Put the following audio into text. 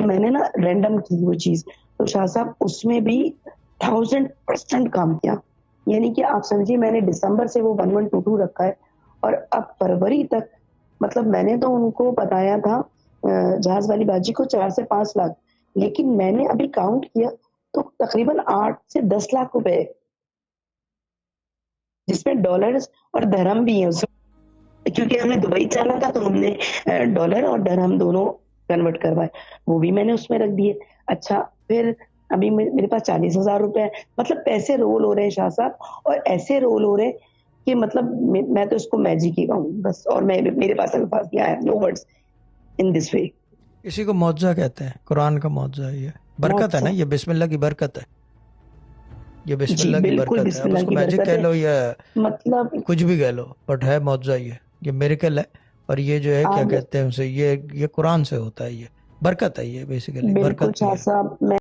میں نے نا رینڈم کی وہ چیز، تو شاہ صاحب اس میں بھی 1000% کام کیا. یعنی کہ آپ سمجھیے میں نے دسمبر سے وہ 1122 رکھا ہے اور اب فروری تک، مطلب میں نے تو ان کو بتایا تھا جہاز والی باجی کو 4 سے 5 لاکھ، لیکن میں نے ابھی کاؤنٹ کیا تو تقریباً 8 سے 10 لاکھ روپے، جس میں ڈالرز اور درہم بھی ہیں. کیونکہ ہمیں دبئی جانا تھا تو ہم نے ڈالر اور درہم دونوں کنورٹ کروائے، وہ بھی میں نے اس میں رکھ دیے. اچھا پھر ابھی میرے پاس 40,000 روپے ہے. مطلب پیسے رول ہو رہے ہیں شاہ صاحب، اور ایسے رول ہو رہے ہیں کہ مطلب میں تو اس کو میجک ہی کہوں بس، اور میرے پاس الفاظ کیا ہے، نو ورڈز ان دس وے. اسی کو معجزہ کہتے ہیں، قرآن کا معجزہ. یہ برکت ہے نا، یہ بسم اللہ کی برکت ہے، یہ بسم جی اللہ کی بالکل برکت ہے. بسم اب اس اللہ کو کی میجک برکت کہہ ہے. لو یا مطلب کچھ بھی کہہ لو، بٹ ہے معجزہ. یہ میریکل ہے. اور یہ جو ہے کیا آج کہتے ہیں اسے، یہ قرآن سے ہوتا ہے، یہ برکت ہے، یہ بیسیکلی بالکل برکت کی شاہ ہے. صاحب میں